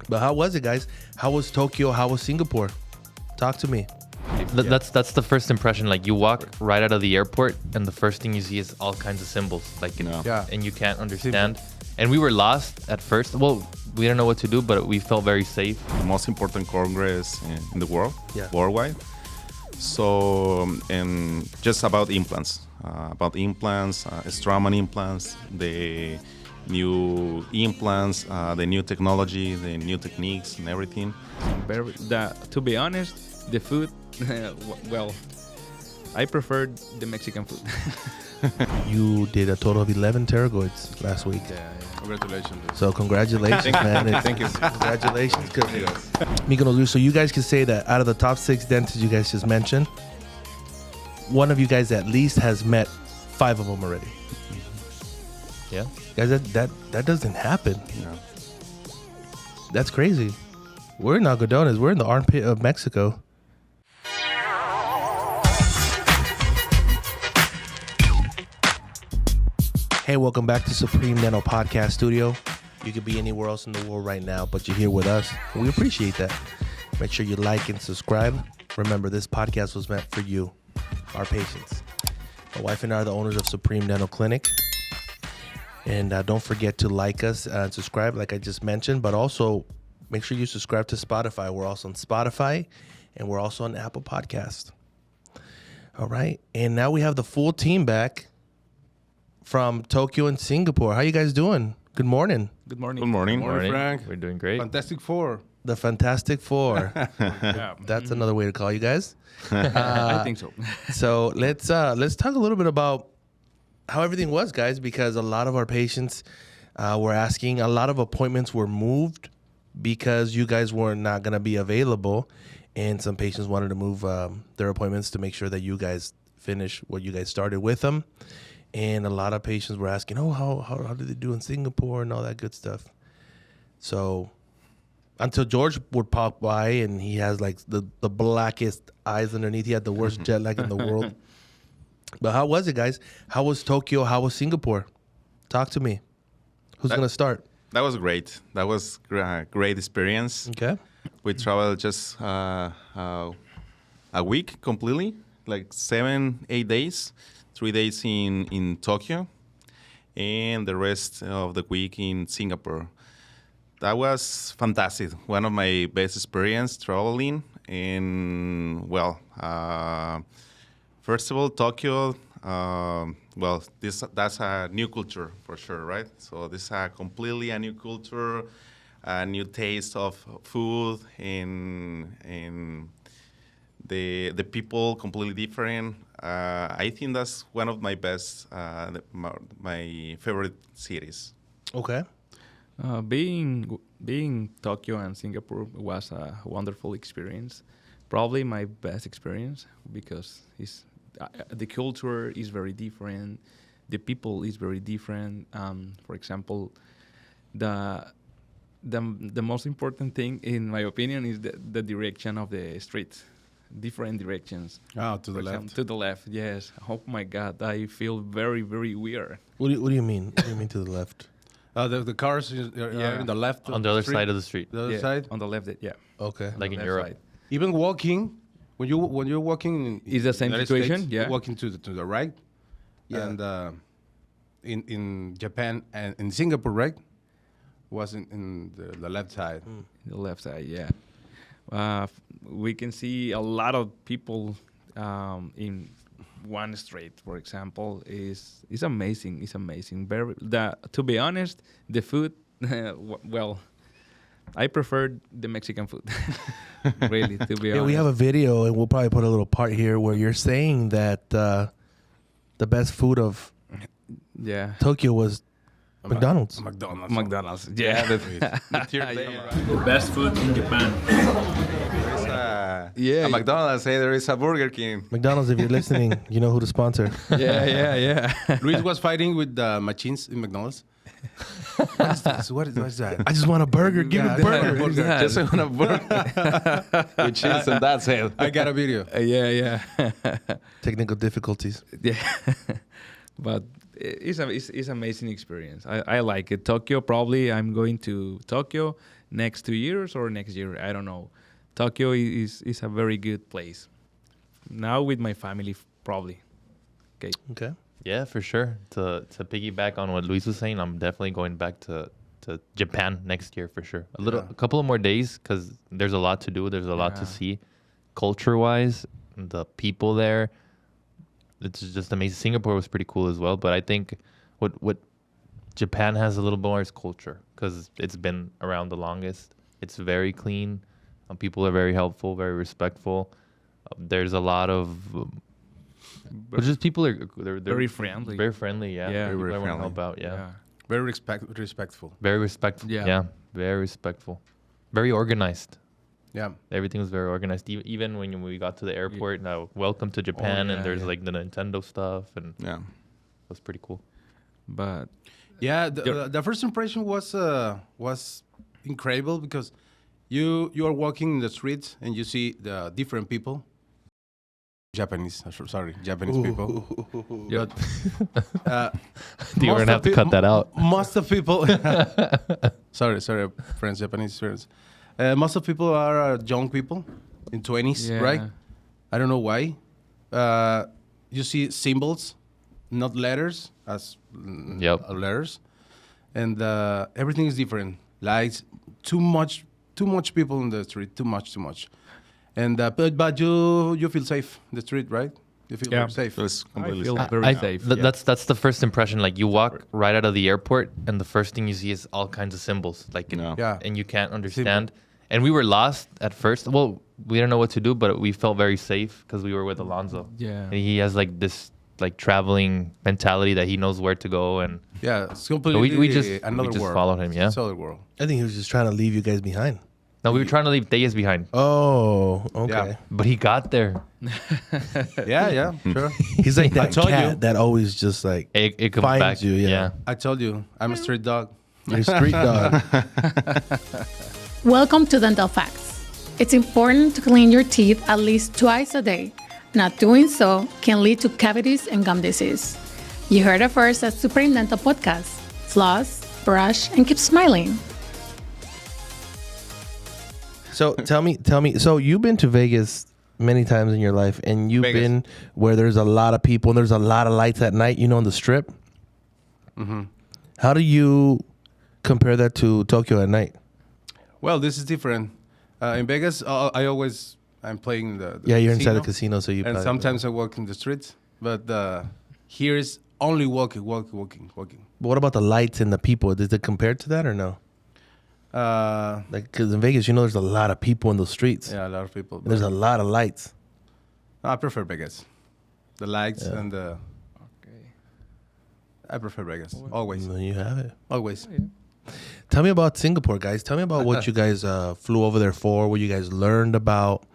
But how was it, guys? How was Tokyo? How was Singapore? Talk to me. That's the first impression. Like, you walk right out of the airport, and the first thing you see is all kinds of symbols. Like, and you can't understand. And we were lost at first. Well, we didn't know what to do, but we felt very safe. The most important congress in the world, worldwide. So, and just about implants, Straumann implants, the new implants, the new technology, the new techniques, and everything. To be honest, the food, well, I preferred the Mexican food. You did a total of 11 pterygoids last week. Yeah. Congratulations. So congratulations, man. Thank you. Congratulations. Mykonos, so you guys can say that out of the top 6 dentists you guys just mentioned, one of you guys at least has met 5 of them already. Yeah. Guys, that doesn't happen. No. That's crazy. We're in Algodones. We're in the armpit of Mexico. Hey, welcome back to Supreme Dental Podcast Studio. You could be anywhere else in the world right now, but you're here with us. We appreciate that. Make sure you like and subscribe. Remember, this podcast was meant for you, our patients. My wife and I are the owners of Supreme Dental Clinic. And don't forget to like us and subscribe, like I just mentioned. But also, make sure you subscribe to Spotify. We're also on Spotify, and we're also on Apple Podcast. All right. And now we have the full team back from Tokyo and Singapore. How you guys doing? Good morning. Good morning. Good morning. Morning, Frank. We're doing great. Fantastic Four. The Fantastic Four. Yeah. That's another way to call you guys. I think so. So let's talk a little bit about how everything was, guys, because a lot of our patients were asking. A lot of appointments were moved because you guys were not going to be available, and some patients wanted to move their appointments to make sure that you guys finish what you guys started with them. And a lot of patients were asking, oh, how did they do in Singapore and all that good stuff. So until George would pop by and he has like the blackest eyes underneath. He had the worst jet lag in the world. But how was it, guys? How was Tokyo? How was Singapore? Talk to me. Who's going to start? That was great. That was a great experience. Okay. We traveled just a week completely, like 7-8 days. 3 days in Tokyo, and the rest of the week in Singapore. That was fantastic. One of my best experience traveling. And well, first of all, Tokyo. Well, that's a new culture for sure, right? So this is completely a new culture, a new taste of food, and the people completely different. I think that's one of my best, my favorite cities. Okay. Being Tokyo and Singapore was a wonderful experience. Probably my best experience because the culture is very different. The people is very different. For example, the most important thing, in my opinion, is the direction of the street. Different directions. Oh, to the left. To the left, yes. Oh my God, I feel very, very weird. What do you mean? What do you mean to the left? The cars are in the left. On the other side of the street. The other side? On the left, yeah. Okay. Like in left Europe. side. Even walking, when you're walking in Is the same United situation? States, Yeah. you're walking to the right. Yeah. And in Japan and in Singapore, right, was in the left side. The left side, yeah. We can see a lot of people in one street, for example. Is amazing. It's amazing. To be honest, the food, well, I preferred the Mexican food. Really, to be honest. Yeah, we have a video, and we'll probably put a little part here where you're saying that the best food of Tokyo was McDonald's. McDonald's. Yeah. The best food in Japan. A McDonald's, there is a Burger King. McDonald's, if you're listening, you know who to sponsor. Yeah. Luis was fighting with the machines in McDonald's. What is this? What is that? I just want a burger. Give me a burger. Just want a burger with cheese, and that's it. I got a video. Yeah. Technical difficulties. Yeah. But it's amazing experience. I like it. Tokyo, probably I'm going to Tokyo, next 2 years or next year. I don't know. Tokyo is a very good place. Now with my family, probably. Okay. Okay. Yeah, for sure. To piggyback on what Luis was saying, I'm definitely going back to Japan next year for sure. A couple of more days because there's a lot to do. There's a lot to see, culture-wise. The people there, it's just amazing. Singapore was pretty cool as well, but I think what Japan has a little more is culture because it's been around the longest. It's very clean. People are very helpful, very respectful. There's a lot of but just people they're very friendly. Very friendly, yeah. Yeah. People Very I want to friendly. help out, yeah. Very respectful. Very respectful. Yeah. Yeah. Very respectful. Very organized. Yeah. Everything was very organized. Even when we got to the airport, now welcome to Japan, and there's like the Nintendo stuff, and it was pretty cool. But Yeah, the first impression was incredible because you are walking in the streets and you see the different people. Japanese people. yeah, You're gonna have to cut that out. Most of people. sorry, friends, Japanese friends. Most of people are young people in 20s, right? I don't know why. You see symbols, not letters, as letters, and everything is different. Lights, too much people in the street, too much. And but you feel safe in the street, right? You feel very safe. It's completely I feel safe. very safe. That's the first impression. Like you walk right out of the airport, and the first thing you see is all kinds of symbols, like and you can't understand. And we were lost at first. Well, we didn't know what to do, but we felt very safe because we were with Alonso. Yeah, and he has like this traveling mentality that he knows where to go, and it's completely we just world. followed him. Yeah, it's other world. I think he was just trying to leave you guys behind. No, we were trying to leave Thayas behind. Oh, okay. Yeah. But he got there. Yeah, sure. He's like that told cat you. that always just like It comes finds back. you. Yeah. I told you, I'm a street dog. You're a street dog. Welcome to Dental Facts. It's important to clean your teeth at least twice a day. Not doing so can lead to cavities and gum disease. You heard it first at Supremedental podcast. Floss, brush, and keep smiling. So tell me. So you've been to Vegas many times in your life, and you've been where there's a lot of people and there's a lot of lights at night. On the Strip. Mm-hmm. How do you compare that to Tokyo at night? Well, this is different. In Vegas, I'm playing the you're casino, inside the casino, so you. And sometimes I walk in the streets, but here is only walking. But what about the lights and the people? Does it compare to that or no? Because in Vegas, there's a lot of people in the streets. Yeah, a lot of people. There's a lot of lights. I prefer Vegas. The lights and the. okay. I prefer Vegas always. There you have it. Always. Tell me about Singapore, guys. Tell me about what you guys flew over there for. What you guys learned about.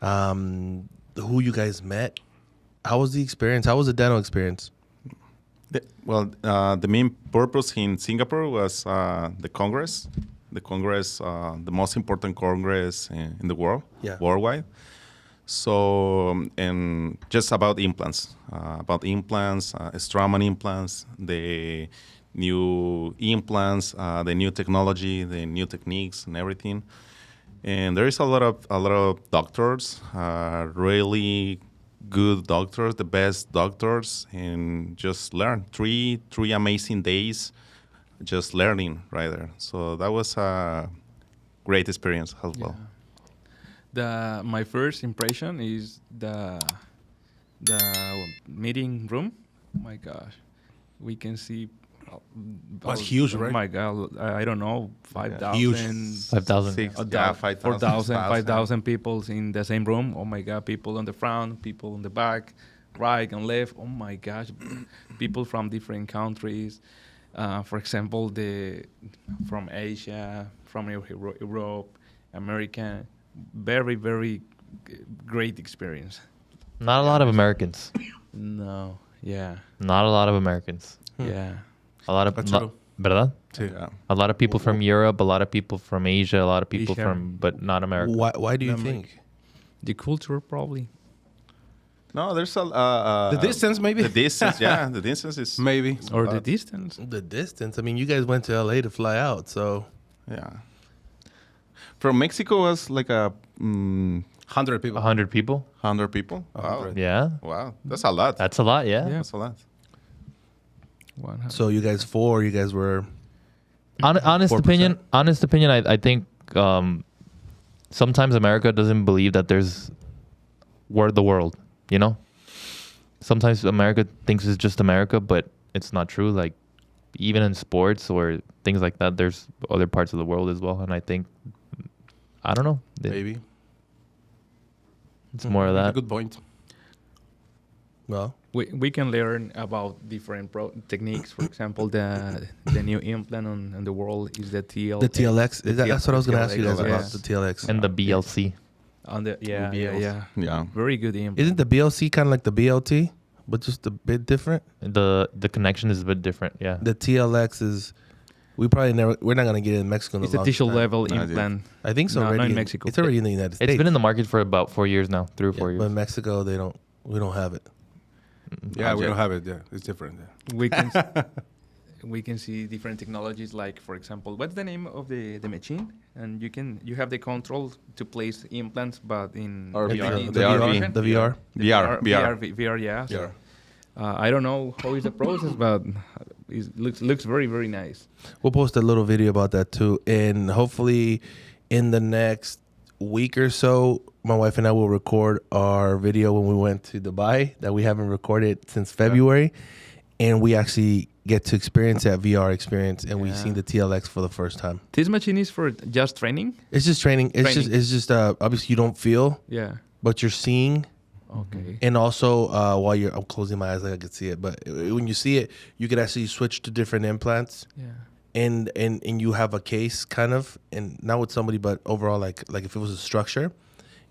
Who you guys met. How was the experience? How was the dental experience? The main purpose in Singapore was the Congress. The Congress, the most important Congress in the world, worldwide. So, and just about implants, Straumann implants, the new implants, the new technology, the new techniques, and everything. And there is a lot of doctors, really good doctors, the best doctors, and just learn three amazing days just learning right there. So that was a great experience as well. My first impression is the meeting room. Oh my gosh, we can see. Was huge, right? Oh my God, I don't know, 5,000. Huge. 5,000. 4,000 people in the same room. Oh my God, people on the front, people on the back, right and left. Oh my gosh, people from different countries. For example, from Asia, from Europe, America. Very, very great experience. Not a lot of Americans. No, yeah. Not a lot of Americans. Yeah. A lot of ¿verdad? Yeah. A lot of people from Europe, a lot of people from Asia, a lot of people but not America. Why do you think? The culture, probably. No, there's the distance, maybe. The distance, yeah, the distance is maybe Or the distance. The distance. I mean, you guys went to LA to fly out, so yeah. From Mexico was like a 100 people. 100 people. 100 people. Wow. Yeah. Wow. That's a lot. That's a lot. Yeah. That's a lot. So you guys were Honest 4%. opinion. Honest opinion. I think sometimes America doesn't believe that there's the world. You know. Sometimes America thinks it's just America, but it's not true. Like even in sports or things like that, there's other parts of the world as well. And I think I don't know. Maybe. It's more of that. Good point. well. We can learn about different techniques. For example, the new implant on the world is the TL. The TLX. That's what I was going to ask you guys TLX, about. yes. The TLX. And the BLC. On the yeah. Yeah. Very good implant. Isn't the BLC kind of like the BLT, but just a bit different? The connection is a bit different. Yeah. The TLX is. We're not going to get it in Mexico. It's a tissue level implant. I think so. No, already not in Mexico. It's already in the United States. It's been in the market for about 4 years now, 3 or 4 years. But in Mexico, we don't have it. Yeah, we don't have it. Yeah, it's different. Yeah. We can we can see different technologies. Like for example, what's the name of the machine? And you have the control to place implants, but in Or in VR. The The VR. RV. The VR. VR, yeah. So, I don't know how is the process, but it looks very, very nice. We'll post a little video about that too, and hopefully, in the next week or so, my wife and I will record our video when we went to Dubai that we haven't recorded since February, and we actually get to experience that VR experience, and we've seen the TLX for the first time. This machine is for just training. It's just training. It's just obviously you don't feel, Yeah. but you're seeing. Okay. And also, while I'm closing my eyes, like I could see it. But when you see it, you could actually switch to different implants, Yeah. and you have a case kind of, and not with somebody, but overall, like if it was a structure,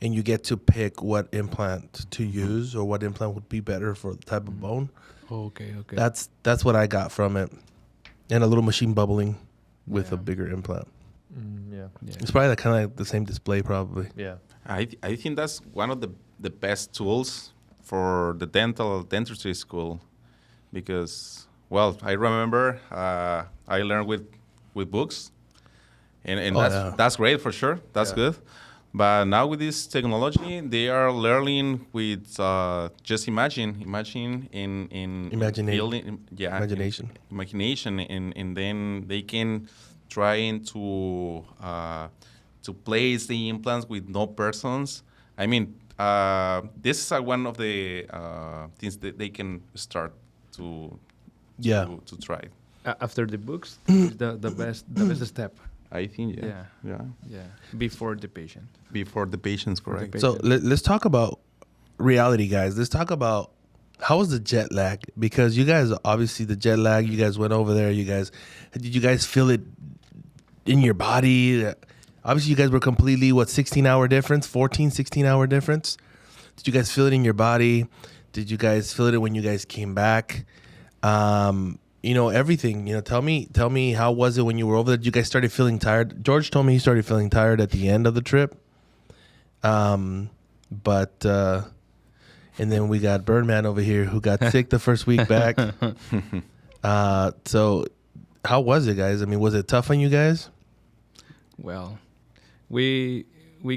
and you get to pick what implant to use or what implant would be better for the type of bone. Okay. That's what I got from it, and a little machine bubbling with a bigger implant. Yeah. It's probably kind of like the same display, probably. Yeah. I think that's one of the best tools for the dentistry school, because I remember I learned with books, and that's great for sure. That's good. But now with this technology, they are learning with just imagination, and then they can try to place the implants with no persons. I mean, this is one of the things that they can start to try. After the books, is the best step. I think, Yeah. Before the patient. Before the patient's correct. So let's talk about reality, guys. Let's talk about how was the jet lag? Because you guys, obviously the jet lag, you guys went over there. Did you guys feel it in your body? Obviously you guys were completely, 16-hour difference, 16-hour difference. Did you guys feel it in your body? Did you guys feel it when you guys came back? Everything, tell me how was it when you were over there? You guys started feeling tired? George told me he started feeling tired at the end of the trip. And then we got Birdman over here who got sick the first week back. So how was it, guys? I mean, was it tough on you guys? Well, we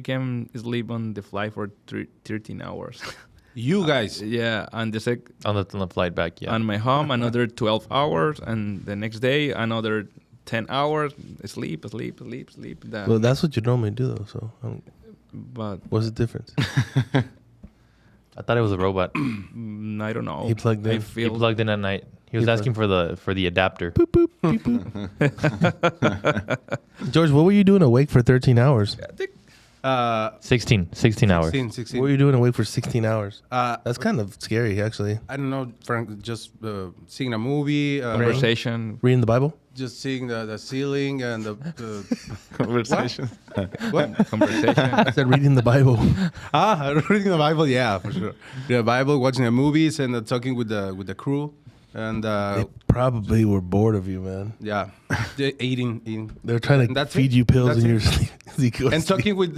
can sleep on the flight for 13 hours. You guys. Yeah, and On the flight back, yeah. on my home another 12 hours, and the next day another 10 hours. Sleep. Well, that's what you normally do, though. So, But what's the difference? I thought it was a robot. I don't know. He plugged in. I He feel plugged in at night. He was asking for the adapter. Boop, boop, beep, boop. George, what were you doing awake for 13 hours? 16 hours. 16. What were you doing awake for 16 hours? That's kind of scary, actually. I don't know, Frank, just seeing a movie. conversation. Reading the Bible? Just seeing the ceiling and the Conversation. what? Conversation. I said reading the Bible. Reading the Bible, yeah, for sure. Reading the Bible, watching the movies, and talking with the crew, and They probably were bored of you, man. yeah, eating. They're trying to That's feed it. you pills That's in your it. sleep. So you go And sleep. talking with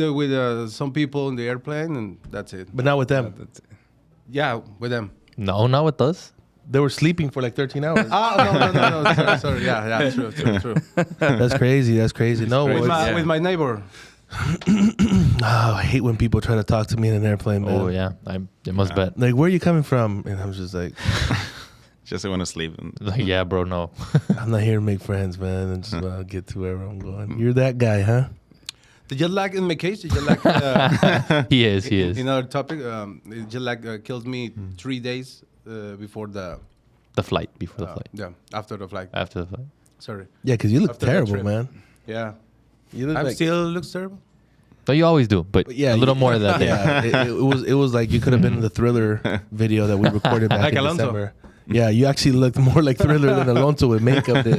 some people in the airplane, and that's it. But not with them. Yeah, with them. No, not with us. They were sleeping for like 13 hours. No. Sorry. Yeah, true. That's crazy. No, With it's- my neighbor. Oh, I hate when people try to talk to me in an airplane, man. Oh yeah, I must bet. Like, where are you coming from? And I'm just like, Just want to sleep. Like, yeah, bro, no. I'm not here to make friends, man. I just want to get to wherever I'm going. You're that guy, huh? The jet lag in my case, the jet lag. He is. In our topic, the jet lag kills me 3 days before the Flight, before the flight. Yeah, after the flight. After the flight. Sorry. Yeah, because you look After that terrible, trip. man. Yeah. You look I'm like, still looks terrible. So you always do, but yeah, a little more that day. Yeah, it was like you could have been in the Thriller video that we recorded back Like in Alonso. December. Yeah, you actually looked more like Thriller than Alonso with makeup. Did.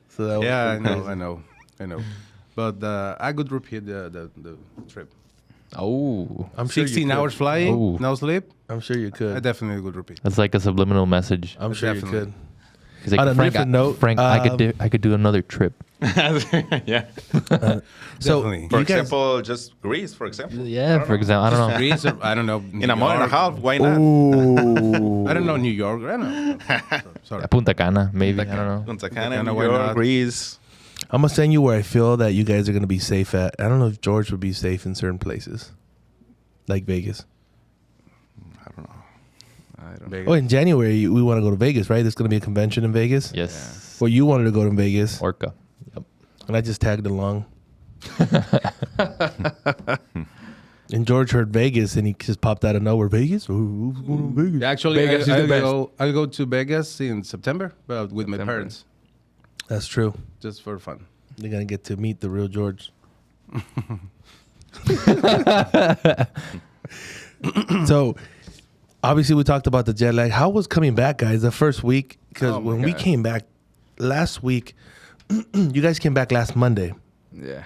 So that was Yeah, pretty I know. But I could repeat the trip. Oh, I'm sure 16 you could. hours flying, Oh. no sleep. I'm sure you I could. definitely could repeat. that's like a subliminal message. I'm sure Definitely. you could. He's like, On a Frank, different note, Frank, I could do another trip. Yeah. So Definitely. For you guys, example, just Greece, for example. Yeah, for example, I don't know. Greece, or, I don't know. In a month and a half, why not? ooh, I don't know New York. I don't know. Sorry. Punta Cana, maybe. I don't know. Punta Cana, Cana, New why York, not? Greece. I'm gonna send you where I feel that you guys are gonna be safe at. I don't know if George would be safe in certain places, like Vegas. I don't know. I don't Vegas. Oh, in January we want to go to Vegas, right? There's gonna be a convention in Vegas. Yes. Well, you wanted to go to Vegas, Orca. Yep. and I just tagged along. And George heard Vegas, and he just popped out of nowhere. Vegas? Ooh, who's going to Vegas? Actually, Vegas is the best. I'll go to Vegas in September, but with my September. parents, That's true. just for fun. They're gonna get to meet the real George. So, obviously, we talked about the jet lag. How was coming back, guys? The first week, because Oh my when we God. came back last week, you guys came back last Monday. Yeah.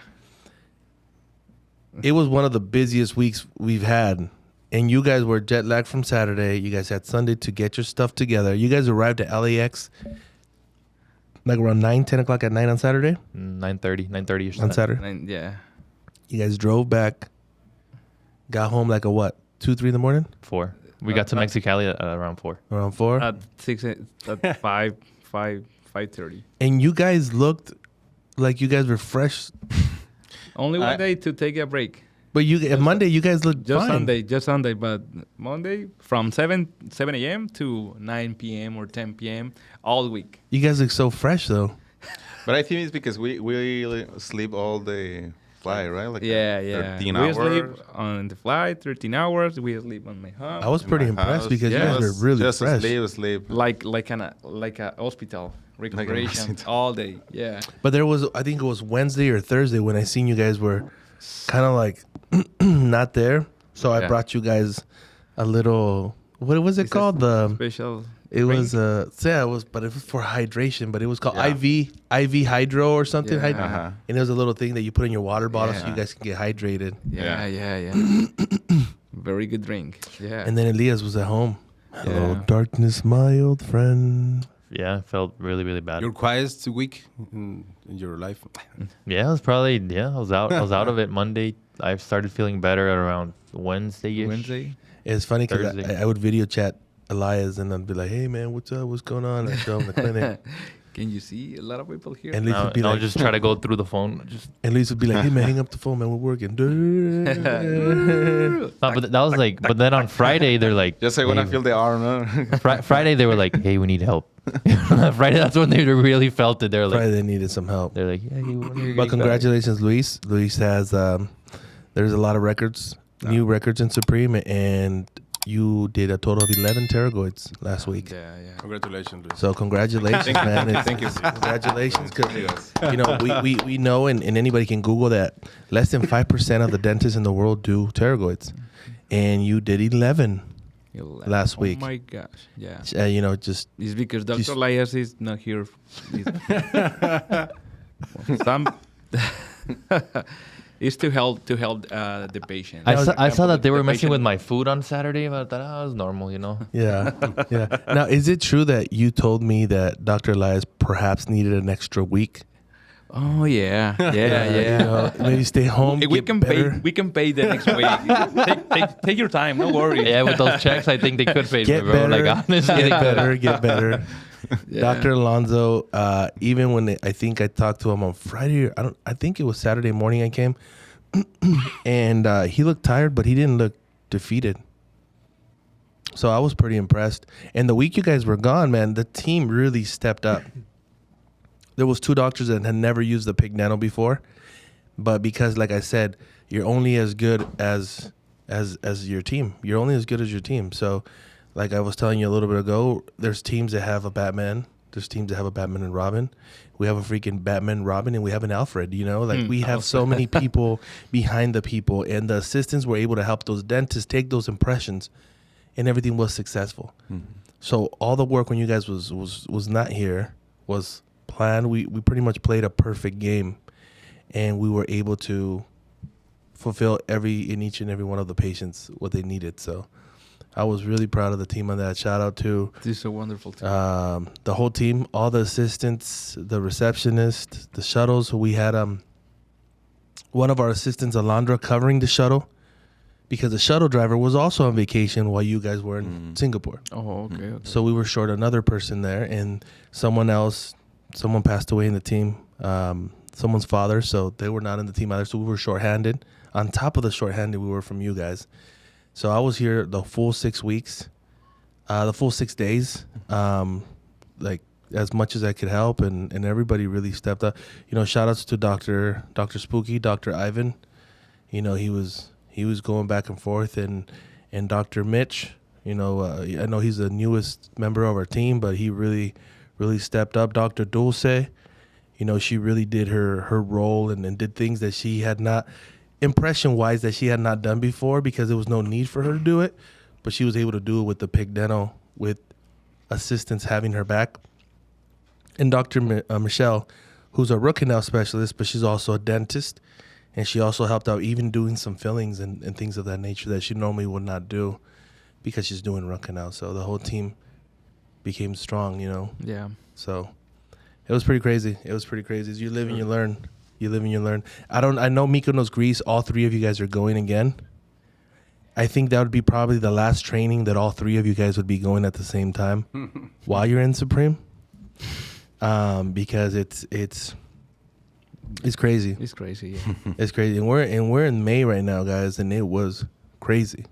It was one of the busiest weeks we've had. And you guys were jet lagged from Saturday. You guys had Sunday to get your stuff together. You guys arrived at LAX like around 9, 10 o'clock at night on Saturday? 9:30 On Saturday? And yeah. You guys drove back, got home like a what? 2, 3 in the morning? 4. We got to Mexicali at around 4. Around 4? At 5:30. And you guys looked like you guys were fresh. Only one day to take a break. But Monday, you guys looked Just fine. Sunday, but Monday from 7 a.m. to 9 p.m. or 10 p.m. all week. You guys look so fresh, though. But I think it's because we sleep all the flight, right? Like Yeah. 13 we hours. sleep on the flight 13 hours. We sleep on my home. I was pretty In my impressed house. because Yeah. you guys were really just fresh. sleep. like a hospital recuperation hospital. all day. Yeah. But there was, I think it was Wednesday or Thursday when I seen you guys were kind of like not there. So I Yeah. brought you guys a little, what was it It's a called? Special. It was, it was, but it was for hydration, but it was called Yeah. IV Hydro or something. Yeah. Uh-huh. And it was a little thing that you put in your water bottle so Yeah. you guys can get hydrated. Yeah. Very good drink. Yeah. And then Elias was at home. Hello, Yeah. darkness, my old friend. Yeah, it felt really, really bad. Your quietest week in your life. Yeah, it was probably, I was out of it Monday. I started feeling better at around Wednesday-ish. Wednesday. It's funny because Thursday. I would video chat Elias and I'd be like, hey, man, what's up? What's going on? I'd show him the clinic. Can you see a lot of people here? And Elias Now, would be I'll like, just try to go through the phone. Just and Elias would be like, hey, man, hang up the phone, man. We're working. no, but that was like. But then on Friday they're like, Just I want to hey, feel the arm. No? Friday they were like, hey, we need help. Friday, that's when they really felt it. They're like, Friday, they needed some help. they're like, yeah, But congratulations, Luis. Luis has, there's a lot of records, new records in Supreme, and you did a total of 11 pterygoids last week. Yeah. Congratulations, Luis. So congratulations, man. Thank you. Congratulations, because you know we know, and anybody can Google that less than 5% of the dentists in the world do pterygoids, and you did 11 last week. Oh my gosh. Yeah. You know, just It's because Dr. Just- Elias is not here. Some is to help the patient. I saw that they were messing with my food on Saturday, but that was normal, you know. yeah. Now, is it true that you told me that Dr. Elias perhaps needed an extra week? Oh yeah. You know, maybe stay home. We get can better. pay. We can pay the next week. take your time. No worry. Yeah, with those checks, I think they could pay Get me, bro. better. Like honestly, Get they could. better. Get better. Yeah. Dr. Alonso, even when I think I talked to him on Friday, I think it was Saturday morning I came. and he looked tired, but he didn't look defeated. So I was pretty impressed. And the week you guys were gone, man, the team really stepped up. There was 2 doctors that had never used the pig nano before, but because, like I said, you're only as good as your team. You're only as good as your team. So, like I was telling you a little bit ago, there's teams that have a Batman. There's teams that have a Batman and Robin. We have a freaking Batman, Robin, and we have an Alfred. You know, like we have so many people behind the people, and the assistants were able to help those dentists take those impressions, and everything was successful. So all the work when you guys was not here was planned. We pretty much played a perfect game, and we were able to fulfill each and every one of the patients what they needed. So I was really proud of the team on that. Shout out to This is a wonderful team. the whole team, all the assistants, the receptionist, the shuttles. We had one of our assistants, Alondra, covering the shuttle because the shuttle driver was also on vacation while you guys were in Singapore. Oh, okay. So we were short another person there, and someone passed away in the team, someone's father, so they were not in the team either. So we were shorthanded. On top of the shorthanded, we were from you guys. So I was here the full 6 weeks, the full 6 days, like as much as I could help, and everybody really stepped up. You know, shout outs to Dr. Spooky, Dr. Ivan. You know, he was going back and forth, and Dr. Mitch. You know, I know he's the newest member of our team, but he really stepped up. Dr. Dulce, you know, she really did her role and did things that she had not, impression-wise, that she had not done before because there was no need for her to do it. But she was able to do it with the pig dental, with assistants having her back. And Dr. Michelle, who's a root canal specialist, but she's also a dentist. And she also helped out even doing some fillings and things of that nature that she normally would not do because she's doing root canal. So the whole team became strong, you know. Yeah. So it was pretty crazy. As you live and you learn. You live and you learn. I know Mykonos, Greece, all 3 of you guys are going again. I think that would be probably the last training that all 3 of you guys would be going at the same time while you're in Supreme. Because it's crazy. It's crazy, yeah. It's crazy. And we're in May right now, guys, and it was crazy.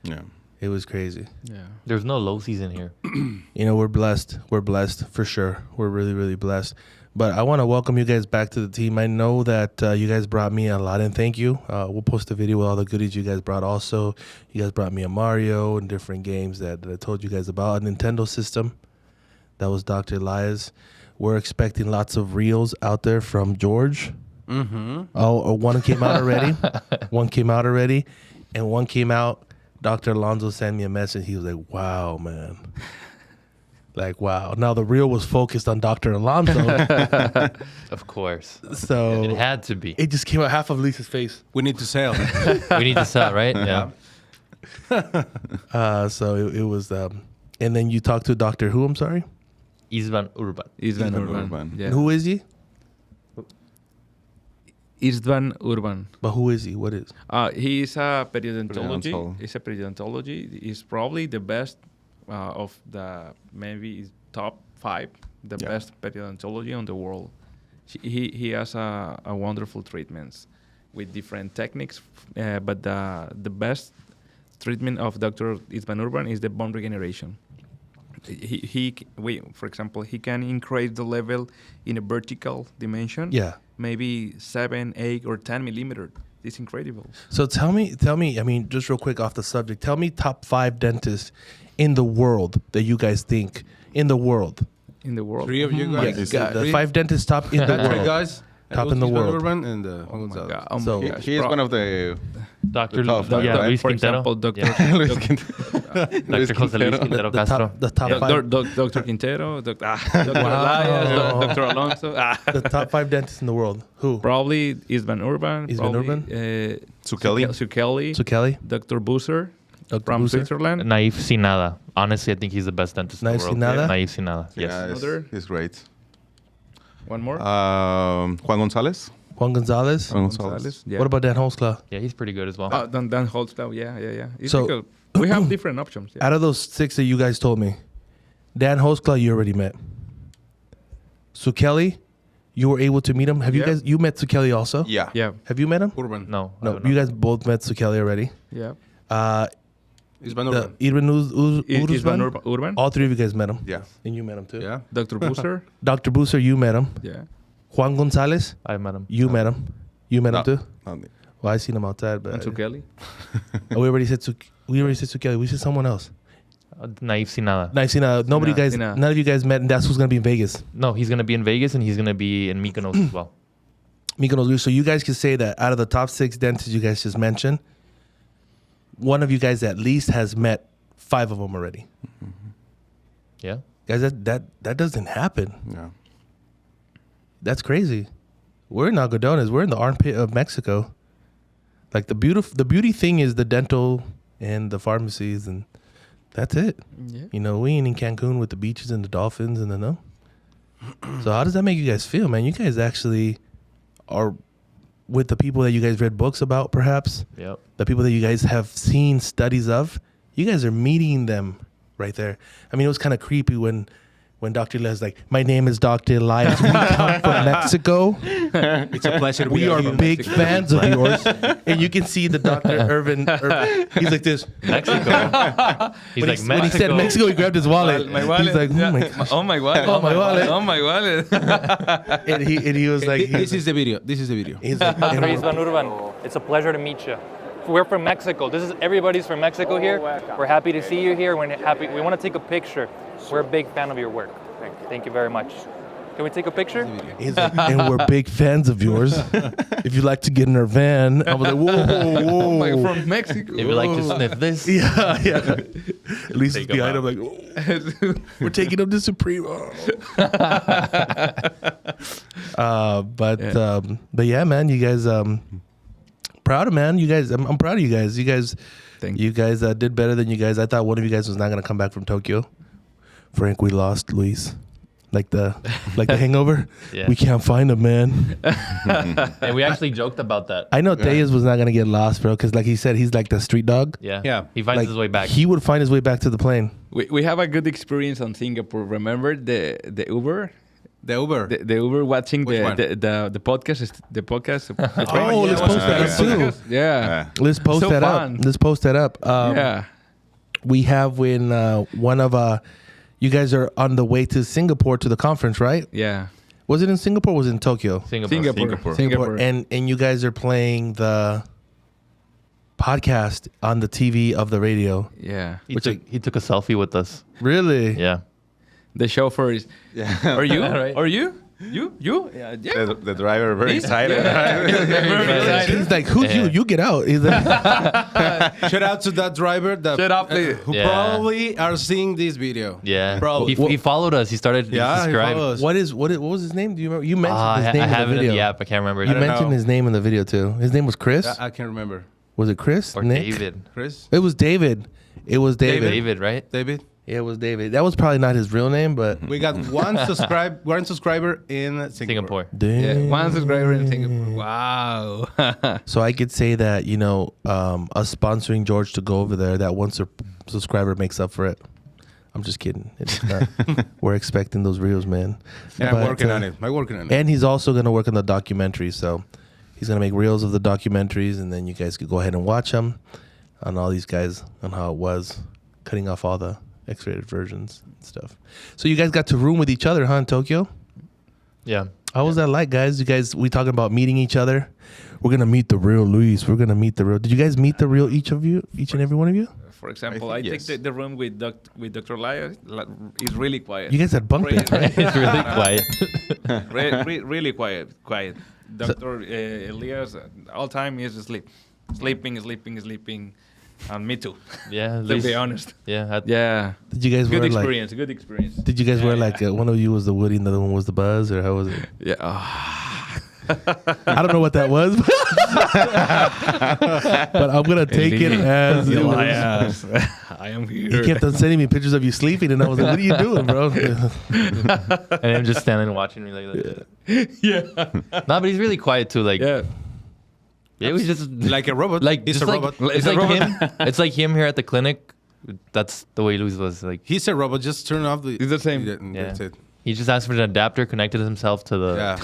Yeah. It was crazy. Yeah. There's no low season here. You know, we're blessed. We're blessed for sure. We're really, really blessed. But I want to welcome you guys back to the team. I know that you guys brought me a lot, and thank you. We'll post a video with all the goodies you guys brought also. You guys brought me a Mario and different games that I told you guys about. A Nintendo system. That was Dr. Elias. We're expecting lots of reels out there from George. Mm-hmm. Oh, one came out already. One came out already. And one came out. Dr. Alonso sent me a message. He was like, wow, man. Like, wow. Now, the reel was focused on Dr. Alonso. Of course. So it had to be. It just came out half of Lisa's face. We need to sell. We need to sell, right? Yeah. So it was, and then you talked to Dr. Who, I'm sorry? Istvan Urban. Istvan Urban. Urban. Yeah. And who is he? Istvan Urban. But who is he? What is? He is a periodontology. Periodontal. He's a periodontology. He's probably the best of the maybe top 5, the best periodontology on the world. He has a wonderful treatments with different techniques, but the best treatment of Dr. Istvan Urban is the bone regeneration. For example, he can increase the level in a vertical dimension. Yeah. Maybe 7, 8, or 10 millimeters. It's incredible. So tell me, I mean, just real quick off the subject, tell me top 5 dentists in the world that you guys think in the world. In the world? 3 of you guys. The 5 dentists top in the 3 world. guys. Top in the world. Urban and Oh my Gonzalez. God. Oh my So- gosh. He is one of the Dr. top five, Yeah, right? Luis For Quintero. example, Dr. Yeah. Luis Dr. Jose Luis Quintero The Castro. top 5. Dr. Quintero, Dr. Elias, Dr. Alonso. The top 5 dentists in the world. Who? Probably Istvan Urban. Istvan Urban? Sukeli. So Kelly, Dr. Busser Dr. from Busser? Switzerland. Naif Sinada. Honestly, I think he's the best dentist in Naif the world. Sinada? Naif Sinada. Yes. Yeah, Another? he's great. One more. Juan Gonzalez. Juan Gonzalez. Juan Gonzalez. Yeah. What about Dan Holzclaw? Yeah, he's pretty good as well. Dan Holtzclaw. Yeah. It's So- because we have different options. Yeah. Out of those 6 that you guys told me, Dan Holzclaw you already met. Sukeli, you were able to meet him. Have you Yeah. guys? You met Sukeli also? Yeah. Yeah. Have you met him? Urban. No. I No, don't you know. guys both met Sukeli already. Yeah. It's been The Urban. Irvin Isban Urban. Urban. All three of you guys met him. Yeah. And you met him too. Yeah. Dr. Booster. Dr. Booster, you met him. Yeah. Juan Gonzalez, I met him. you met him. You met him too. No, no. Well, I seen him outside, but And to Kelly. oh, we already said Sukeli. We said someone else. Naive sin nada. Nice. Nobody Sina, guys. Sina. None of you guys met, and that's who's gonna be in Vegas. No, he's gonna be in Vegas and he's gonna be in Mykonos as well. Mykonos. So you guys can say that out of the top 6 dentists you guys just mentioned, one of you guys at least has met 5 of them already. Yeah. Guys, that doesn't happen. Yeah. That's crazy. We're in Algodones. We're in the armpit of Mexico. Like the beauty thing is the dental and the pharmacies, and that's it. Yeah. You know, we ain't in Cancun with the beaches and the dolphins and the no. So how does that make you guys feel, man? You guys actually are with the people that you guys read books about, perhaps. Yep. The people that you guys have seen studies of. You guys are meeting them right there. I mean, it was kind of creepy when Dr. Les like, my name is Dr. Elias. We come from Mexico. It's a pleasure to be We are here in big Mexico. fans of yours. And you can see the Dr. Irvin. He's like this. Mexico. He's When like he, when he said Mexico, he grabbed his wallet. My wallet. He's like, oh yeah. my God. Oh my wallet. Oh, my wallet. Oh my wallet. And he was like, This is the video. This is the video. he's like, and we're- Isban Urban. It's a pleasure to meet you. We're from Mexico. Everybody's from Mexico here. We're happy to see you here. We want to take a picture. We're a big fan of your work. Thank you very much. Can we take a picture? he's like, and we're big fans of yours. If you'd like to get in our van, I was like, whoa. Like from Mexico. If you like to sniff this. Yeah. At least it's Take 'em behind him out. like, oh, we're taking him to Supreme. But yeah, man, you guys, proud of man. You guys, I'm proud of you guys. Thank You guys did better than you guys. I thought one of you guys was not gonna come back from Tokyo. Frank, we lost Luis. Like the Hangover. Yeah. We can't find him, man. And we actually joked about that. I know Tejas was not gonna get lost, bro, because like he said, he's like the street dog. Yeah. Yeah. He finds Like, his way back. He would find his way back to the plane. We have a good experience on Singapore. Remember the Uber? The Uber. The Uber watching Which one? the podcast. The podcast. Oh, let's post that up too. Yeah. Let's post So that fun. up. Let's post that up. Yeah. We have when one of you guys are on the way to Singapore to the conference, right? Yeah. Was it in Singapore? Or was it in Tokyo? Singapore. And you guys are playing the podcast on the TV of the radio. Yeah. He took a selfie with us. Really? Yeah. The chauffeur is. Yeah. Are you? Right. Are you? You? Yeah. Yeah. The driver very excited. He's like, who's you? You get out. He's like, Shout out to that driver that Shut up, please. who Yeah. probably are seeing this video. Yeah. Probably. He followed us. He started to Yeah, he subscribe. follows. what was his name? Do you remember? You mentioned his name I in have the it video. in the app. I can't remember. You don't mentioned know. his name in the video too. His name was Chris. I can't remember. Was it Chris? Or Nick? David. Chris? It was David. It was David. David, right? David? Yeah, it was David. That was probably not his real name, but We got one subscriber in Singapore. Singapore. Yeah. Damn. One subscriber in Singapore. Wow. So I could say that, you know, us sponsoring George to go over there, that one subscriber makes up for it. I'm just kidding. It's not. We're expecting those reels, man. Yeah, But, I'm working on it. I'm working on it. And he's also going to work on the documentary. So he's going to make reels of the documentaries, and then you guys could go ahead and watch them on all these guys on how it was, cutting off all the X-rated versions and stuff. So you guys got to room with each other, huh, in Tokyo? Yeah. How was that like, guys? You guys, we talking about meeting each other? We're going to meet the real Luis. We're going to meet the real. Did you guys meet the real, each and every one of you? For example, I I, think take yes. the room with Dr. Elias. It's really quiet. You guys had bunk beds, right? It's really quiet. Really quiet. Dr. Elias, all time he is asleep. Sleeping. And me too. Yeah. To Luis- be honest. Yeah. Yeah. Did you guys Good wear like? experience. Good experience. Did you guys wear like one of you was the Woody and the other one was the Buzz, or how was it? Yeah. I don't know what that was, but I'm gonna take it as it was. Elias. I am He here. kept on sending me pictures of you sleeping, and I was like, "What are you doing, bro?" And him just standing and watching me like that. Yeah. No, but he's really quiet too. Like, Yeah. it was just Like a robot. like He's just a like robot. it's like him. It's like him here at the clinic. That's the way Luis was. Like, He's a robot. Just turn off the. It's the same. That's Yeah. it. He just asked for an adapter, connected himself to the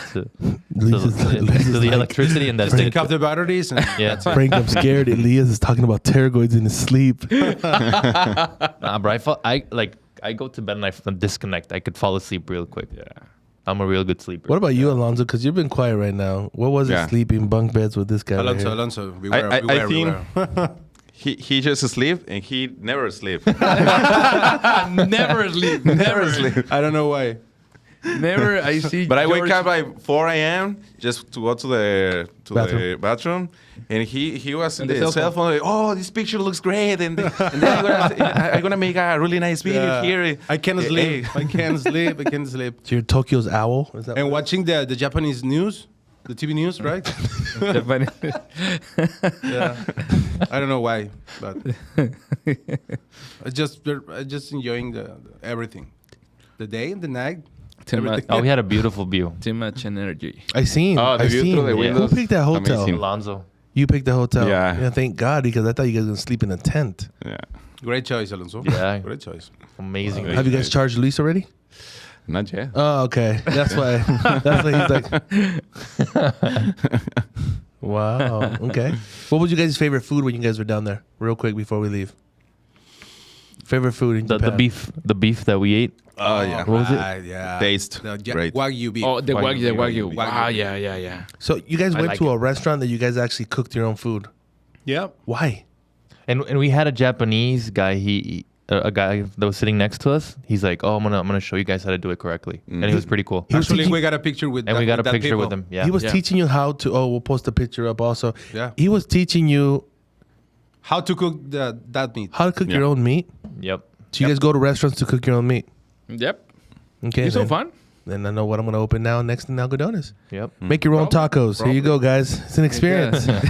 Lisa's to the electricity, and that's Take it. off the batteries. And Yeah. Frank, I'm scared. Elias is talking about pterygoids in his sleep. Nah, bro. I go to bed and I disconnect. I could fall asleep real quick. Yeah. I'm a real good sleeper. What about you, Alonso? Because you've been quiet right now. What was it Yeah. sleeping bunk beds with this guy? right here? Alonso, I think he just sleep and he never sleep. Never sleep. Never sleep. I don't know why. Never. I see. But I wake George- up by 4 a.m. just to go to the bathroom, and he was in And the the cell cell phone. Like, oh, this picture looks great, and then I'm gonna make a really nice video here. I can't sleep. Hey. I can't sleep. I can't sleep. So you're Tokyo's owl? Is that And what- watching the Japanese news, the TV news, right? Japanese. Yeah. I don't know why, but I just enjoying the everything, the day and the night. Too much. Oh, we had a beautiful view. Too much energy. I seen. Oh, the I view seen. through the Who windows. picked that hotel? Amazing. Alonso. You picked the hotel. Yeah. Thank God, because I thought you guys were gonna sleep in a tent. Yeah, Great choice, Alonso. Yeah. Great choice. Amazing. Have you guys charged Luis already? not yet. Oh, okay. That's why. That's why he's like. Wow. Okay. What was you guys' favorite food when you guys were down there? Real quick before we leave. Favorite food in the Japan. the beef that we ate. Oh yeah, What was it? Right, yeah. Taste. Great. Wagyu beef. Oh, the wagyu. Wagyu. Ah, yeah. So you guys went like to it. a restaurant that you guys actually cooked your own food. Yeah. Why? And we had a Japanese guy. A guy that was sitting next to us. He's like, "Oh, I'm gonna show you guys how to do it correctly," and it was pretty cool. He was Actually, teaching- we got a picture with And we got a that picture with people. him. Yeah. He was Yeah. teaching you how to. Oh, we'll post a picture up also. Yeah. He was teaching you How to cook that meat. how to cook your Yeah. own meat. Yep. So you guys go to restaurants to cook your own meat. Yep. Okay. It's so then. fun. Then I know what I'm gonna open now next in Algodones. Yep. Make your own tacos. Here you go, guys. It's an experience. Make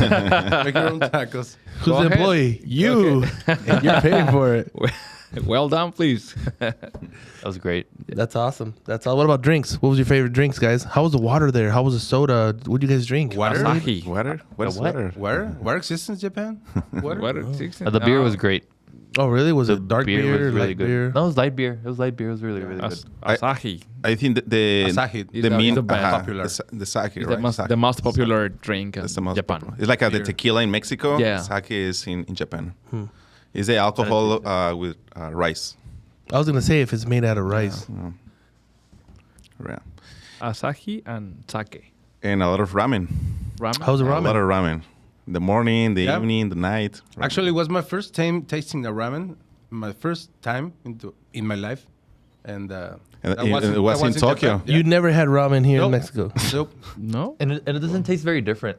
your own tacos. Who's Go the ahead. employee? You. And you're paying for it. Well done, please. That was great. That's awesome. That's all. What about drinks? What was your favorite drinks, guys? How was the water there? How was the soda? What did you guys drink? Water? Asahi. Water? What is what? water? Where exists in Japan? Water? The beer was great. Oh, really? Was The it dark beer, was really light good. beer? No, it was light beer. It was light beer. It was really, really good. Asahi. I think the Asahi. the Is main the best. Popular. the sake, It's right? the most popular drink in That's the most Japan. popular. It's like the Beer. tequila in Mexico. Yeah. Sake is in Japan. It's the alcohol with rice. I was gonna say if it's made out of rice. Yeah. Asahi and sake. And a lot of ramen. Ramen. How's the A lot ramen? of ramen. The morning, the Yeah. evening, the night. Ramen. Actually, it was my first time tasting the ramen. My first time in my life. And And that it was in Tokyo. Japan. You never had ramen here in Nope. Mexico. Nope. No? And it doesn't taste very different.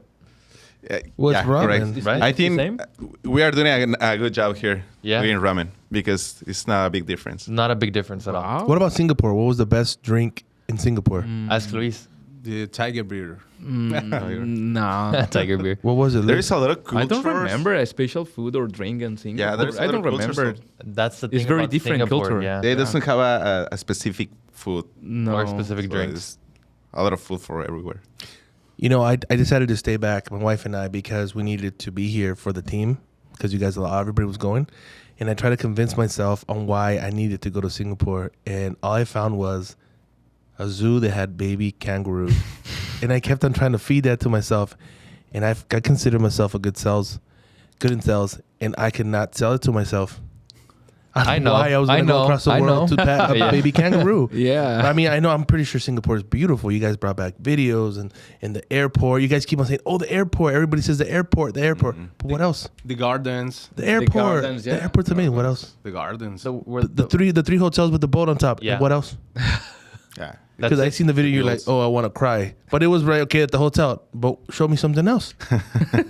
What's ramen? correct. Right? I It's the think same? we are doing a good job here Yeah. doing ramen because it's not a big difference. Not a big difference at all. Wow. What about Singapore? What was the best drink in Singapore? Ask Luis. The tiger beer. No. Tiger beer. What was it? There is a lot of I cultures. don't remember a special food or drink in Singapore. Yeah, there's a I lot don't of cultures, remember. so That's the thing. It's very about different Singapore, culture. Yeah. They doesn't have a specific food. No. Or specific So drinks. it's a lot of food for everywhere. You know, I decided to stay back, my wife and I, because we needed to be here for the team, because you guys, everybody was going. And I tried to convince myself on why I needed to go to Singapore. And all I found was a zoo that had baby kangaroo. And I kept on trying to feed that to myself. And I consider myself good in sales. And I could not sell it to myself. I know. Why I was going to go across the I world know. to pet a Yeah. baby kangaroo. Yeah. I mean, I know, I'm pretty sure Singapore is beautiful. You guys brought back videos and the airport. You guys keep on saying, oh, the airport. Everybody says the airport. But what else? The gardens. The airport. gardens, The yeah. airport's amazing. What else? The gardens. The three hotels with the boat on top. Yeah. And what else? Yeah. Because I seen the video, you're like, oh, I want to cry. But it was right, okay, at the hotel. But show me something else.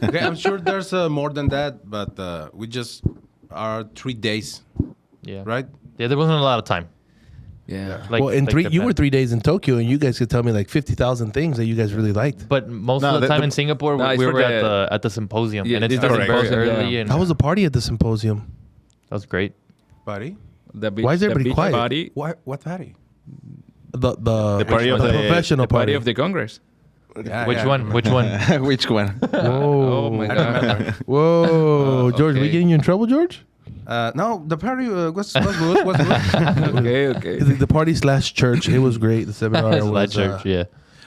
Okay, I'm sure there's more than that, but we just are 3 days, Yeah. right? Yeah, there wasn't a lot of time. Yeah. Like, well, in like you Japan. were 3 days in Tokyo, and you guys could tell me like 50,000 things that you guys really liked. But most No, of the time the- in Singapore, No, it's we for were the- at the symposium, Yeah, and it it's started correct. very Yeah. early. And How was the party at the symposium? that was great. Buddy? The beach, Why is everybody the beach quiet? Party, What party? The party of the- professional the party party. of the Congress. Yeah, Which yeah. one? Which one? Which one? Whoa. Oh my God. Whoa. George, we okay. getting you in trouble, George? No, the party was good. Was good. Okay. The party / church. It was great. The seminar It's was that church, yeah.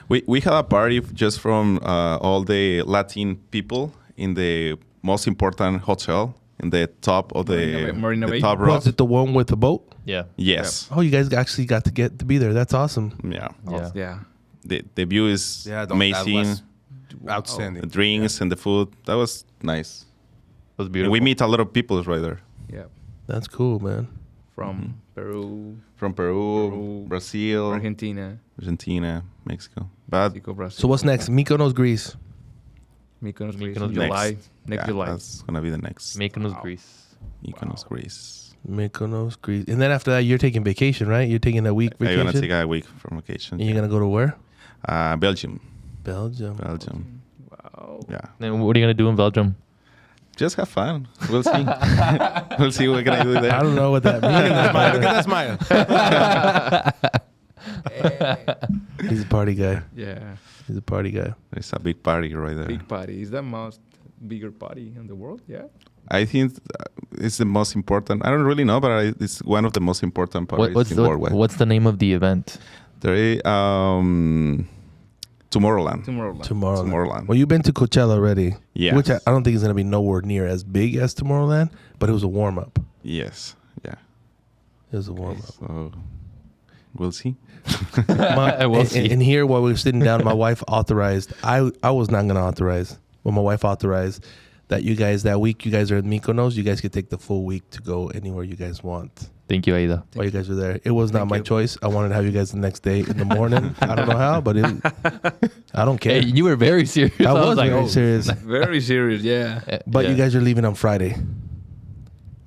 We had a party just from all the Latin people in the most important hotel in the top of Marina the Bay? top row. Was it the one with the boat? Yeah. Yes. Oh, you guys actually got to be there. That's awesome. Yeah. Yeah. The view is amazing. That was outstanding. The drinks and the food. That was nice. It was And beautiful. we meet a lot of people right there. Yeah. That's cool, man. From Peru, From Peru, Brazil, Argentina, Mexico. But Mexico, Brazil. So what's next? Mykonos, Greece. Mykonos, Greece, Mykonos, in July. Next yeah, July. that's gonna be the next. Mykonos, Greece. Mykonos, Greece. Mykonos, Greece. And then after that, you're taking vacation, right? You're taking a week I'm vacation. gonna take a week from vacation. And you're gonna go to where? Belgium. Belgium. Wow. Yeah. Then what are you gonna do in Belgium? Just have fun. We'll see. We'll see what can I do there. I don't know what that means. Look at that smile. He's a party guy. Yeah. He's a party guy. It's a big party right there. Big party. Is that most bigger party in the world? Yeah. I think it's the most important. I don't really know, but it's one of the most important parties in worldwide. What's the name of the event? There is Tomorrowland. Tomorrowland. Well, you've been to Coachella already. Yes. Which I don't think is going to be nowhere near as big as Tomorrowland, but it was a warm up. Yes. Yeah. It was a warm up. So we'll see. And here, while we were sitting down, my wife authorized. I was not going to authorize. Well, my wife authorized that you guys, that week you guys are in Mykonos, you guys could take the full week to go anywhere you guys want. Thank you, Aida. While you guys were there. It was not my choice. I wanted to have you guys the next day in the morning. I don't know how, but I don't care. Hey, you were very serious. I was like, very serious. Very serious. Yeah. But you guys are leaving on Friday.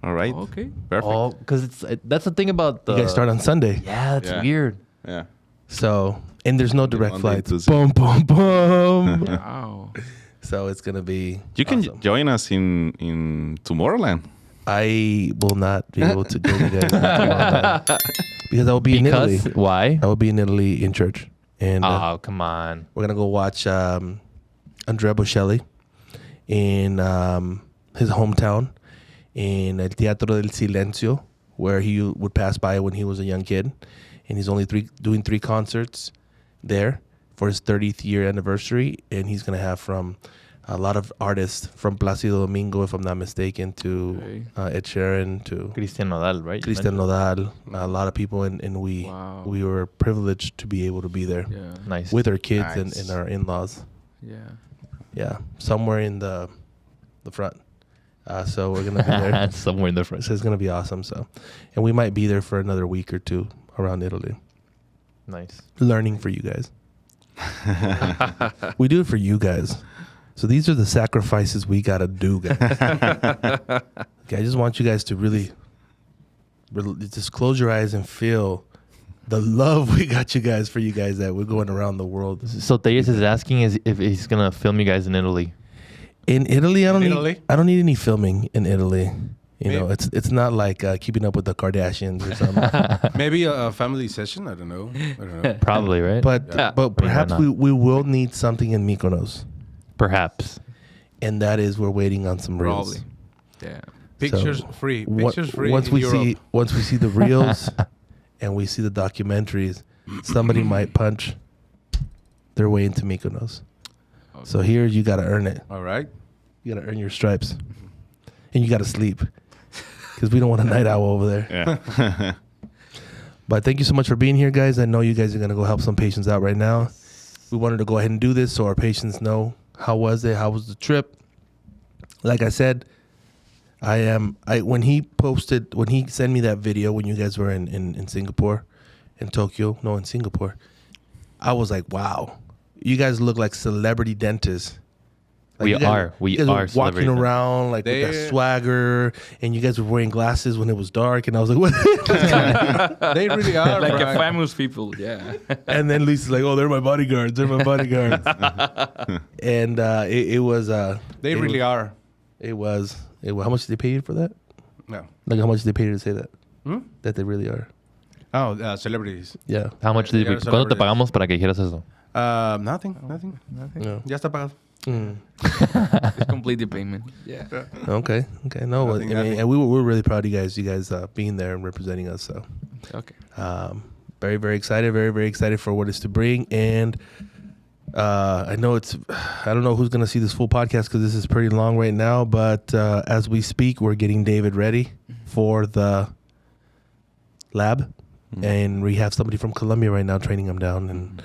All right. Okay. Perfect. Oh, because that's the thing about the. You guys start on Sunday. Yeah, that's Yeah. weird. Yeah. So, and there's no direct Monday, flights. Tuesday. Boom, boom, boom. Wow. So it's going to be You can awesome. join us in Tomorrowland. I will not be able to go to you guys because I will be in Italy. Why? I will be in Italy in church. And Oh, come on. we're going to go watch Andrea Bocelli in his hometown in El Teatro del Silencio, where he would pass by when he was a young kid. And he's only doing 3 concerts there for his 30th year anniversary. And he's going to have from a lot of artists from Plácido Domingo, if I'm not mistaken, to Ed Sheeran, to Cristian Nodal, right? Cristian Nodal, a lot of people. And we were privileged to be able to be there Yeah. Nice. with our kids Nice. and our in-laws. Yeah. Yeah, somewhere in the front. So we're gonna be there. Somewhere in the front. So it's gonna be awesome. So, and we might be there for another week or 2 around Italy, Nice. learning for you guys. We do it for you guys. So these are the sacrifices we gotta do, guys. Okay, I just want you guys to really just close your eyes and feel the love we got you guys for you guys that we're going around the world. So Thais is asking if he's gonna film you guys in Italy. In Italy, I don't Italy? need any filming in Italy. You know, it's not like Keeping Up with the Kardashians or something. Maybe a family session. I don't know. Probably, right? But but perhaps not? we will need something in Mykonos, Perhaps. and that is we're waiting on some reels. Probably. Yeah. Pictures So, free. Pictures free. Once in we Europe. see the reels and we see the documentaries, somebody might punch their way into Mykonos. So here you got to earn it. All right. You got to earn your stripes, and you got to sleep because we don't want a night owl over there. Yeah. But thank you so much for being here, guys. I know you guys are going to go help some patients out right now. We wanted to go ahead and do this so our patients know how was it, how was the trip. Like I said, when he sent me that video when you guys were in Singapore, in Singapore, I was like, wow, you guys look like celebrity dentists. Like We you guys are were celebrity walking dentists. around like with that swagger, and you guys were wearing glasses when it was dark, and I was like, what? They really are. Like Frank. a famous people. Yeah. And then Lisa's like, oh, they're my bodyguards. They're my bodyguards. And it was. They really are. It was. How much did they pay you for that? No. Like, how much did they pay you to say that? Hmm? That they really are. Oh, celebrities. Yeah. How much did Yeah, ¿Cuánto te pagamos para que dijeras eso? Nothing. No. Ya está pagado. It's complete the payment. Yeah. Okay. No, I mean, and we're really proud of you guys being there and representing us. So, Okay. very, very excited. Very, very excited for what it's to bring. And I know I don't know who's going to see this full podcast because this is pretty long right now. But as we speak, we're getting David ready for the lab. And we have somebody from Colombia right now training him down and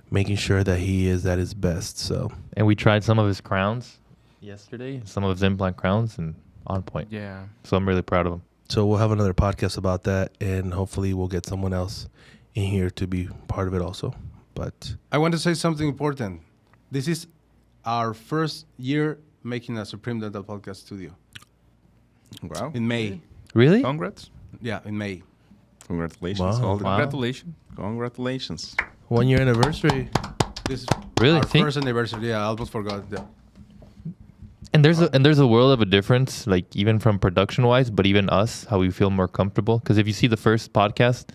making sure that he is at his best. So, and we tried some of his crowns yesterday, some of his implant crowns, and on point. Yeah. So I'm really proud of him. So we'll have another podcast about that, and hopefully we'll get someone else in here to be part of it also. But I want to say something important. This is our first year making a Supreme Dental Podcast studio. Wow. In May. Really? Congrats. Yeah, in May. Congratulations. Wow. Congratulations. Congratulations. 1 year anniversary. This is Really? our Think- first anniversary. Yeah, I almost forgot that. And there's a world of a difference, like even from production wise, but even us, how we feel more comfortable. Because if you see the first podcast,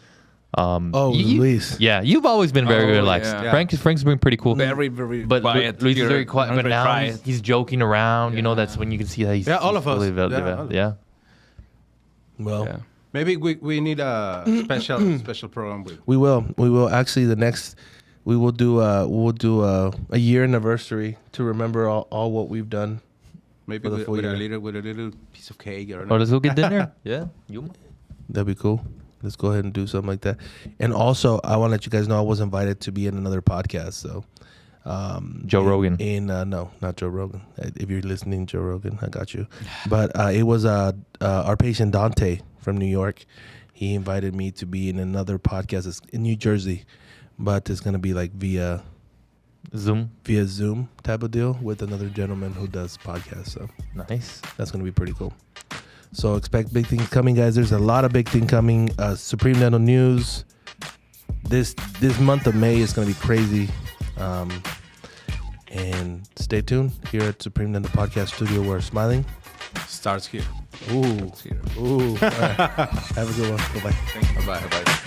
Luis. Yeah, you've always been very relaxed. yeah. Frank's been pretty cool. Very But quiet. Luis is very You're quiet. But very now quiet. he's joking around. You know, Yeah. that's when you can see that he's all of us. fully Yeah, developed. all of Yeah. Well, Yeah. Maybe we need a special program with. we will actually we will do a year anniversary to remember all what we've done. Maybe For the with, full with a year. little piece of cake or Or let's go get dinner. Yeah. That'd be cool. Let's go ahead and do something like that. And also, I want to let you guys know I was invited to be in another podcast. So, Joe Rogan. No, not Joe Rogan. If you're listening, Joe Rogan, I got you. But it was our patient Dante from New York. He invited me to be in another podcast. It's in New Jersey, but it's gonna be like via Zoom type of deal with another gentleman who does podcasts. So Nice. that's gonna be pretty cool. So expect big things coming, guys. There's a lot of big things coming. Supreme Dental news. This month of May is gonna be crazy. And stay tuned here at Supreme Dental Podcast Studio. We're smiling. Starts here. Ooh. All right. Have a good one. Bye bye. Bye bye.